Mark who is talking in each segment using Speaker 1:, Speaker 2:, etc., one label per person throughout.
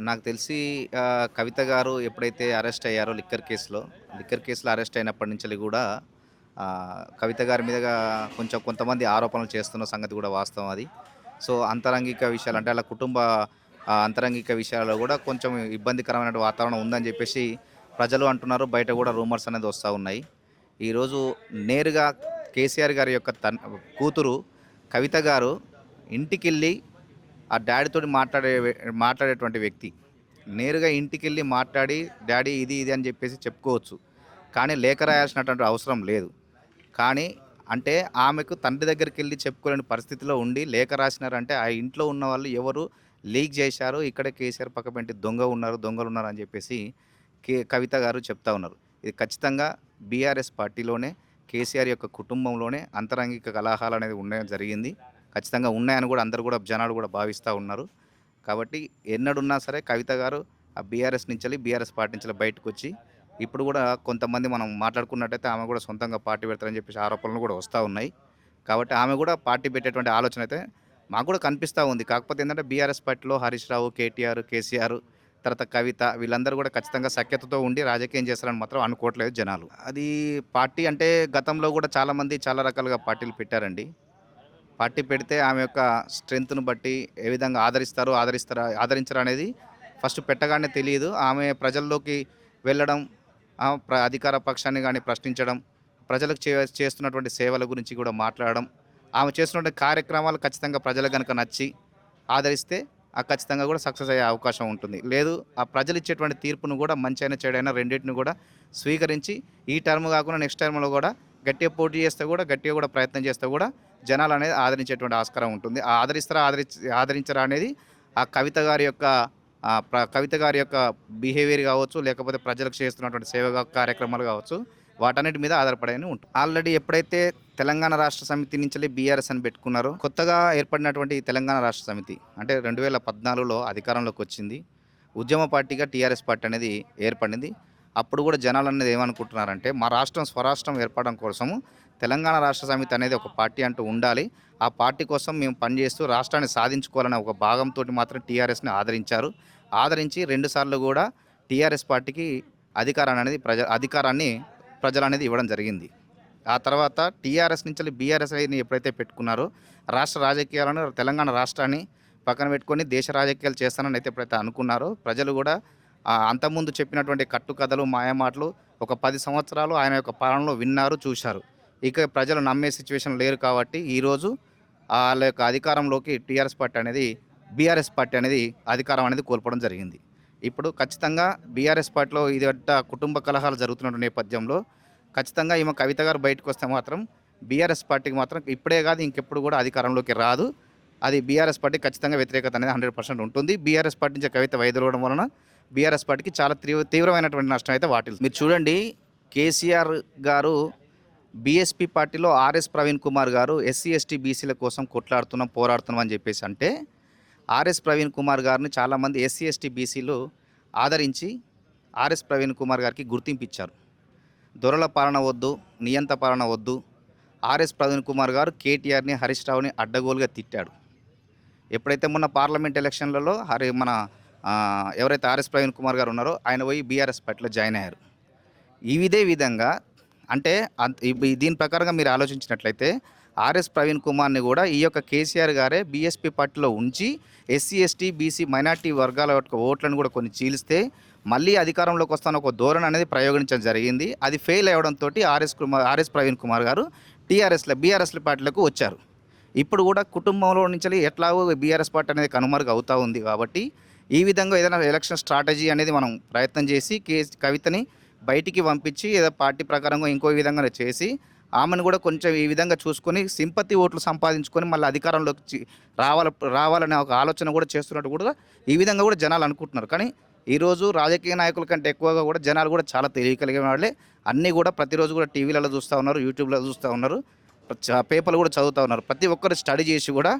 Speaker 1: నాకు తెలిసి కవిత గారు ఎప్పుడైతే అరెస్ట్ అయ్యారో లిక్కర్ కేసులో అరెస్ట్ అయినప్పటి నుంచి కూడా కవిత గారి మీదగా కొంతమంది ఆరోపణలు చేస్తున్న సంగతి కూడా వాస్తవం అది. సో, అంతరంగిక విషయాలు అంటే ఆళ్ళ కుటుంబ అంతరంగిక విషయాల్లో కూడా కొంచెం ఇబ్బందికరమైన వాతావరణం ఉందని చెప్పేసి ప్రజలు అంటున్నారు. బయట కూడా రూమర్స్ అనేది వస్తా ఉన్నాయి. ఈరోజు నేరుగా కేసీఆర్ గారి యొక్క కూతురు కవిత గారు ఇంటికెళ్ళి ఆ డ్యాడీతోటి మాట్లాడేటువంటి వ్యక్తి. నేరుగా ఇంటికెళ్ళి మాట్లాడి, డ్యాడీ ఇది, ఇది అని చెప్పేసి చెప్పుకోవచ్చు. కానీ లేఖ రాయాల్సినటువంటి అవసరం లేదు. కానీ అంటే ఆమెకు తండ్రి దగ్గరికెళ్ళి చెప్పుకోలేని పరిస్థితిలో ఉండి లేఖ రాసినారంటే, ఆ ఇంట్లో ఉన్నవాళ్ళు ఎవరు లీక్ చేశారు, ఇక్కడే కేసీఆర్ పక్కపంటి దొంగలున్నారు అని చెప్పేసి కవిత గారు చెప్తా ఉన్నారు. ఇది ఖచ్చితంగా బీఆర్ఎస్ పార్టీలోనే, కేసీఆర్ యొక్క కుటుంబంలోనే అంతరంగిక కలహాలనేది ఉండడం జరిగింది. ఖచ్చితంగా ఉన్నాయని కూడా అందరూ కూడా జనాలు కూడా భావిస్తూ ఉన్నారు. కాబట్టి ఎన్నడున్నా సరే కవిత గారు ఆ బీఆర్ఎస్ పార్టీ నుంచి బయటకొచ్చి ఇప్పుడు కూడా కొంతమంది మనం మాట్లాడుకున్నట్టయితే ఆమె కూడా సొంతంగా పార్టీ పెడతారని చెప్పేసి ఆరోపణలు కూడా వస్తూ ఉన్నాయి. కాబట్టి ఆమె కూడా పార్టీ పెట్టేటువంటి ఆలోచన అయితే మాకు కూడా కనిపిస్తూ ఉంది. కాకపోతే ఏంటంటే బీఆర్ఎస్ పార్టీలో హరీష్ రావు, కేటీఆర్, కేసీఆర్, తర్వాత కవిత వీళ్ళందరూ కూడా ఖచ్చితంగా సఖ్యతతో ఉండి రాజకీయం చేస్తారని మాత్రం అనుకోవట్లేదు జనాలు. అది పార్టీ అంటే గతంలో కూడా చాలామంది చాలా రకాలుగా పార్టీలు పెట్టారండి. పార్టీ పెడితే ఆమె యొక్క స్ట్రెంగ్త్‌ను బట్టి ఏ విధంగా ఆదరించరా అనేది ఫస్ట్ పెట్టగానే తెలియదు. ఆమె ప్రజల్లోకి వెళ్ళడం, అధికార పక్షాన్ని గాని ప్రశ్నించడం, ప్రజలకు చేస్తున్నటువంటి సేవల గురించి కూడా మాట్లాడడం, ఆమె చేస్తున్నటువంటి కార్యక్రమాలు ఖచ్చితంగా ప్రజలకు గనుక నచ్చి ఆదరిస్తే ఖచ్చితంగా కూడా సక్సెస్ అయ్యే అవకాశం ఉంటుంది. లేదు ఆ ప్రజలు ఇచ్చేటువంటి తీర్పును కూడా మంచైనా చెడైనా రెండిటిని కూడా స్వీకరించి ఈ టర్మ్ కాకుండా నెక్స్ట్ టర్మ్‌లో కూడా గట్టిగా పోటీ చేస్తే కూడా గట్టిగా కూడా ప్రయత్నం చేస్తే కూడా జనాలనేది ఆదరించేటువంటి ఆస్కారం ఉంటుంది. ఆదరించరా అనేది ఆ కవిత గారి యొక్క బిహేవియర్ కావచ్చు, లేకపోతే ప్రజలకు చేస్తున్నటువంటి సేవా కార్యక్రమాలు కావచ్చు, వాటన్నిటి మీద ఆధారపడి ఉంటుంది. ఆల్రెడీ ఎప్పుడైతే తెలంగాణ రాష్ట్ర సమితి నుంచి బీఆర్ఎస్ అని పెట్టుకున్నారో, కొత్తగా ఏర్పడినటువంటి తెలంగాణ రాష్ట్ర సమితి అంటే 2014లో అధికారంలోకి వచ్చింది. ఉద్యమ పార్టీగా టీఆర్ఎస్ పార్టీ అనేది ఏర్పడింది. అప్పుడు కూడా జనాలు అనేది ఏమనుకుంటున్నారంటే, మా రాష్ట్రం స్వరాష్ట్రం ఏర్పడడం కోసము తెలంగాణ రాష్ట్ర సమితి అనేది ఒక పార్టీ అంటూ ఉండాలి. ఆ పార్టీ కోసం మేము పనిచేస్తూ రాష్ట్రాన్ని సాధించుకోవాలనే ఒక భాగంతో మాత్రం టీఆర్ఎస్ని ఆదరించి 2 సార్లు కూడా టీఆర్ఎస్ పార్టీకి అధికారాన్ని ప్రజలనేది ఇవ్వడం జరిగింది. ఆ తర్వాత టీఆర్ఎస్ నుంచి బీఆర్ఎస్ని ఎప్పుడైతే పెట్టుకున్నారో, రాష్ట్ర రాజకీయాలను తెలంగాణ రాష్ట్రాన్ని పక్కన పెట్టుకొని దేశ రాజకీయాలు చేస్తానని అయితే ఎప్పుడైతే అనుకున్నారో, ప్రజలు కూడా అంతకుముందు చెప్పినటువంటి కట్టుకథలు, మాయమాటలు ఒక 10 సంవత్సరాలు ఆయన యొక్క పాలనలో విన్నారు, చూశారు. ఇక ప్రజలు నమ్మే సిచ్యువేషన్ లేరు కాబట్టి ఈరోజు ఆళ్ళ యొక్క అధికారంలోకి బీఆర్ఎస్ పార్టీ అనేది అధికారం అనేది కోల్పోవడం జరిగింది. ఇప్పుడు ఖచ్చితంగా బీఆర్ఎస్ పార్టీలో కుటుంబ కలహాలు జరుగుతున్న నేపథ్యంలో ఖచ్చితంగా ఈమె కవిత గారు బయటకొస్తే మాత్రం బీఆర్ఎస్ పార్టీకి మాత్రం ఇప్పుడే కాదు ఇంకెప్పుడు కూడా అధికారంలోకి రాదు. అది బీఆర్ఎస్ పార్టీ ఖచ్చితంగా వ్యతిరేకత అనేది 100% ఉంటుంది. బీఆర్ఎస్ పార్టీ నుంచి కవిత వైదొలగడం వలన బీఆర్ఎస్ పార్టీకి చాలా తీవ్రమైనటువంటి నష్టం అయితే వాటిల్లుతుంది. మీరు చూడండి, కేసీఆర్ గారు బీఎస్పీ పార్టీలో ఆర్ఎస్ ప్రవీణ్ కుమార్ గారు ఎస్సీ, ఎస్టీ, బీసీల కోసం పోరాడుతున్నాం అని చెప్పేసి అంటే, ఆర్ఎస్ ప్రవీణ్ కుమార్ గారిని చాలామంది ఎస్సీ, ఎస్టీ, బీసీలు ఆదరించి ఆర్ఎస్ ప్రవీణ్ కుమార్ గారికి గుర్తింపు ఇచ్చారు. దొరల పాలన వద్దు, నియంత పాలన వద్దు. ఆర్ఎస్ ప్రవీణ్ కుమార్ గారు కేటీఆర్ని, హరీష్ రావుని అడ్డగోలుగా తిట్టాడు. ఎప్పుడైతే మొన్న పార్లమెంట్ ఎలక్షన్లలో ఎవరైతే ఆర్ఎస్ ప్రవీణ్ కుమార్ గారు ఉన్నారో ఆయన పోయి బీఆర్ఎస్ పార్టీలో జాయిన్ అయ్యారు. ఇదే విధంగా అంటే దీని ప్రకారంగా మీరు ఆలోచించినట్లయితే ఆర్ఎస్ ప్రవీణ్ కుమార్ని కూడా ఈ యొక్క కేసీఆర్ గారే బీఎస్పీ పార్టీలో ఉంచి ఎస్సీ, ఎస్టీ, బీసీ మైనార్టీ వర్గాల యొక్క ఓట్లను కూడా కొన్ని చీలిస్తే మళ్ళీ అధికారంలోకి వస్తాన ఒక ధోరణి అనేది ప్రయోగించడం జరిగింది. అది ఫెయిల్ అవ్వడంతో ఆర్ఎస్ ప్రవీణ్ కుమార్ గారు బీఆర్ఎస్ పార్టీలకు వచ్చారు. ఇప్పుడు కూడా కుటుంబంలో నుంచి ఎట్లాగో బీఆర్ఎస్ పార్టీ అనేది కనుమరుగు అవుతూ ఉంది. కాబట్టి ఈ విధంగా ఏదైనా ఎలక్షన్ స్ట్రాటజీ అనేది మనం ప్రయత్నం చేసి కవితని బయటికి పంపించి ఏదో పార్టీ ప్రకారంగా ఇంకో విధంగా చేసి ఆమెను కూడా కొంచెం ఈ విధంగా చూసుకొని సింపతి ఓట్లు సంపాదించుకొని మళ్ళీ అధికారంలోకి రావాలనే ఒక ఆలోచన కూడా చేస్తున్నట్టు కూడా ఈ విధంగా కూడా జనాలు అనుకుంటున్నారు. కానీ ఈరోజు రాజకీయ నాయకుల కంటే ఎక్కువగా కూడా జనాలు కూడా చాలా తెలియగలిగిన వాళ్ళే. అన్నీ కూడా ప్రతిరోజు కూడా టీవీలలో చూస్తూ ఉన్నారు, యూట్యూబ్లో చూస్తూ ఉన్నారు, పేపర్లు కూడా చదువుతూ ఉన్నారు. ప్రతి ఒక్కరు స్టడీ చేసి కూడా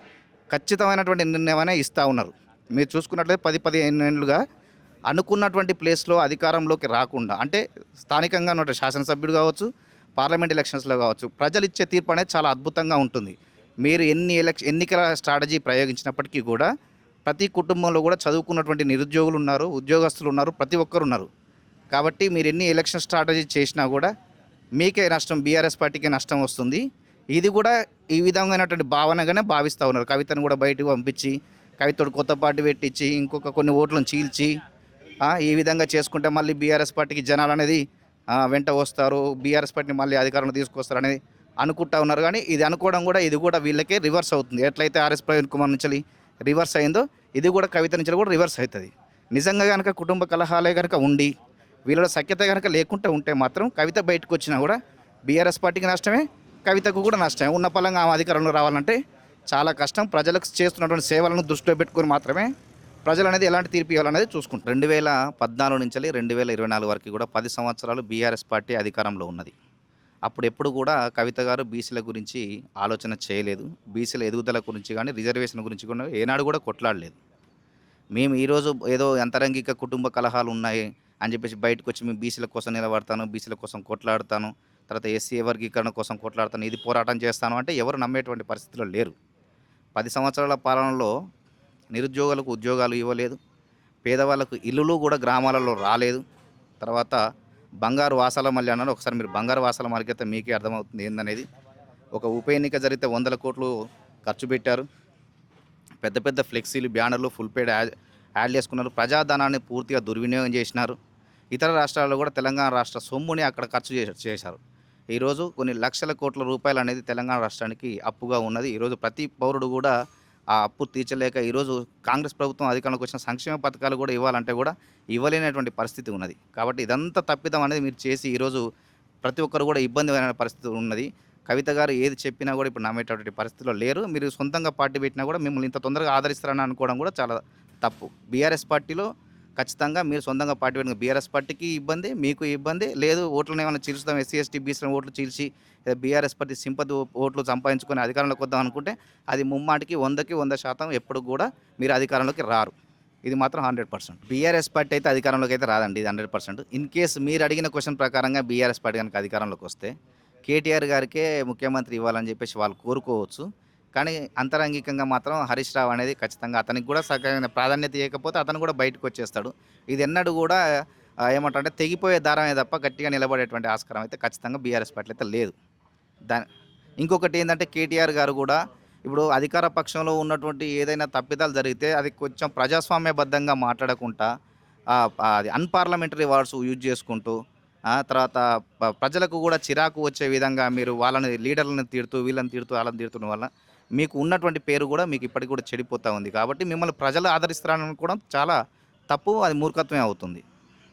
Speaker 1: ఖచ్చితమైనటువంటి నిర్ణయమైనా ఇస్తూ ఉన్నారు. మీరు చూసుకున్నట్లయితే 10-15 ఏళ్ళుగా అనుకున్నటువంటి ప్లేస్లో అధికారంలోకి రాకుండా, అంటే స్థానికంగా ఉన్న శాసనసభ్యుడు కావచ్చు, పార్లమెంట్ ఎలక్షన్స్లో కావచ్చు, ప్రజలు ఇచ్చే తీర్పు అనేది చాలా అద్భుతంగా ఉంటుంది. మీరు ఎన్నికల స్ట్రాటజీ ప్రయోగించినప్పటికీ కూడా ప్రతి కుటుంబంలో కూడా చదువుకున్నటువంటి నిరుద్యోగులు ఉన్నారు, ఉద్యోగస్తులు ఉన్నారు, ప్రతి ఒక్కరు ఉన్నారు. కాబట్టి మీరు ఎన్ని ఎలక్షన్ స్ట్రాటజీ చేసినా కూడా మీకే నష్టం, బీఆర్ఎస్ పార్టీకే నష్టం వస్తుంది. ఇది కూడా ఈ విధమైనటువంటి భావనగానే భావిస్తూ ఉన్నారు. కవితను కూడా బయటకు పంపించి, కవితోడు కొత్త పార్టీ పెట్టించి, ఇంకొక కొన్ని ఓట్లను చీల్చి ఈ విధంగా చేసుకుంటే మళ్ళీ బీఆర్ఎస్ పార్టీకి జనాలు అనేది వెంట వస్తారు, బీఆర్ఎస్ పార్టీని మళ్ళీ అధికారంలో తీసుకొస్తారు అనేది అనుకుంటా ఉన్నారు. కానీ ఇది అనుకోవడం కూడా ఇది కూడా వీళ్ళకే రివర్స్ అవుతుంది. ఎట్లయితే ఆర్ఎస్ ప్రవీణ్ కుమార్ నుంచి రివర్స్ అయిందో ఇది కూడా కవిత నుంచి కూడా రివర్స్ అవుతుంది. నిజంగా కనుక కుటుంబ కలహాలే కనుక ఉండి వీళ్ళలో సఖ్యత కనుక లేకుండా ఉంటే మాత్రం కవిత బయటకు వచ్చినా కూడా బీఆర్ఎస్ పార్టీకి నష్టమే, కవితకు కూడా నష్టమే. ఉన్న పలంగా ఆమె అధికారంలో రావాలంటే చాలా కష్టం. ప్రజలకు చేస్తున్నటువంటి సేవలను దృష్టిలో పెట్టుకొని మాత్రమే ప్రజలు అనేది ఎలాంటి తీర్పు ఇవ్వాలనేది చూసుకుంటారు. 2014 నుంచి 2024 వరకు కూడా 10 సంవత్సరాలు బీఆర్ఎస్ పార్టీ అధికారంలో ఉన్నది. అప్పుడు ఎప్పుడు కూడా కవిత గారు బీసీల గురించి ఆలోచన చేయలేదు. బీసీల ఎదుగుదల గురించి కానీ రిజర్వేషన్ గురించి కూడా ఏనాడు కూడా కొట్లాడలేదు. మేము ఈరోజు ఏదో అంతరంగిక కుటుంబ కలహాలు ఉన్నాయి అని చెప్పేసి బయటకు వచ్చి మేము బీసీల కోసం నిలబడతాను, బీసీల కోసం కొట్లాడతాను, తర్వాత ఎస్సీ వర్గీకరణ కోసం కొట్లాడతాను, ఇది పోరాటం చేస్తాను అంటే ఎవరు నమ్మేటువంటి పరిస్థితిలో లేరు. 10 సంవత్సరాల పాలనలో నిరుద్యోగులకు ఉద్యోగాలు ఇవ్వలేదు, పేదవాళ్ళకు ఇల్లులు కూడా గ్రామాలలో రాలేదు. తర్వాత బంగారు వాసాల మళ్ళీ అన్నారు. ఒకసారి మీరు బంగారు వాసాల మార్కెట్ మీకే అర్థమవుతుంది ఏందనేది. ఒక ఉప ఎన్నిక జరిగితే 100 కోట్లు ఖర్చు పెట్టారు. పెద్ద పెద్ద ఫ్లెక్సీలు, బ్యానర్లు, ఫుల్ పేడ్ యాడ్ చేసుకున్నారు. ప్రజాధనాన్ని పూర్తిగా దుర్వినియోగం చేసినారు. ఇతర రాష్ట్రాల్లో కూడా తెలంగాణ రాష్ట్ర సొమ్ముని అక్కడ ఖర్చు చేశారు. ఈరోజు కొన్ని లక్షల కోట్ల రూపాయలు అనేది తెలంగాణ రాష్ట్రానికి అప్పుగా ఉన్నది. ఈరోజు ప్రతి పౌరుడు కూడా ఆ అప్పు తీర్చలేక ఈరోజు కాంగ్రెస్ ప్రభుత్వం అధికారంలోకి వచ్చిన సంక్షేమ పథకాలు కూడా ఇవ్వాలంటే కూడా ఇవ్వలేనటువంటి పరిస్థితి ఉన్నది. కాబట్టి ఇదంతా తప్పిదం అనేది మీరు చేసి ఈరోజు ప్రతి ఒక్కరు కూడా ఇబ్బందిమైన పరిస్థితి ఉన్నది. కవిత గారు ఏది చెప్పినా కూడా ఇప్పుడు నమ్మేటటువంటి పరిస్థితిలో లేరు. మీరు సొంతంగా పార్టీ పెట్టినా కూడా మిమ్మల్ని ఇంత తొందరగా ఆదరిస్తారని అనుకోవడం కూడా చాలా తప్పు. బీఆర్ఎస్ పార్టీలో ఖచ్చితంగా మీరు సొంతంగా పార్టీ పెట్టిన బీఆర్ఎస్ పార్టీకి ఇబ్బంది, మీకు ఇబ్బంది లేదు. ఓట్లను ఏమైనా చీల్చుదాం, ఎస్సీ ఎస్టీ బీసీ ఓట్లు చీల్చి బీఆర్ఎస్ పార్టీ సింపతి ఓట్లు సంపాదించుకొని అధికారంలోకి వద్దాం అనుకుంటే అది ముమ్మాటికి 100కి 100% ఎప్పుడు కూడా మీరు అధికారంలోకి రారు. ఇది మాత్రం 100%. బీఆర్ఎస్ పార్టీ అయితే అధికారంలోకి అయితే రాదండి, ఇది 100%. ఇన్ కేసు మీరు అడిగిన క్వశ్చన్ ప్రకారంగా బీఆర్ఎస్ పార్టీ కనుక అధికారంలోకి వస్తే కేటీఆర్ గారికే ముఖ్యమంత్రి ఇవ్వాలని చెప్పేసి వాళ్ళు కోరుకోవచ్చు. కానీ అంతరంగికంగా మాత్రం హరీష్ రావు అనేది ఖచ్చితంగా అతనికి కూడా సగమైన ప్రాధాన్యత ఇవ్వకపోతే అతను కూడా బయటకు వచ్చేస్తాడు. ఇది ఎన్నడూ కూడా ఏమంటారంటే తెగిపోయే దారమే తప్ప గట్టిగా నిలబడేటువంటి ఆస్కారం అయితే ఖచ్చితంగా బీఆర్ఎస్ పార్టీ అయితే లేదు. ఇంకొకటి ఏంటంటే కేటీఆర్ గారు కూడా ఇప్పుడు అధికార పక్షంలో ఉన్నటువంటి ఏదైనా తప్పిదాలు జరిగితే అది కొంచెం ప్రజాస్వామ్యబద్ధంగా మాట్లాడకుండా అది అన్పార్లమెంటరీ వర్డ్స్ యూజ్ చేసుకుంటూ తర్వాత ప్రజలకు కూడా చిరాకు వచ్చే విధంగా మీరు వాళ్ళని లీడర్లను తిడుతూ వీళ్ళని తిడుతూ వాళ్ళని తిడుతున్న వల్ల మీకు ఉన్నటువంటి పేరు కూడా మీకు ఇప్పటికి కూడా చెడిపోతూ ఉంది. కాబట్టి మిమ్మల్ని ప్రజలు ఆదరిస్తారని అనుకోవడం చాలా తప్పు, అది మూర్ఖత్వమే అవుతుంది.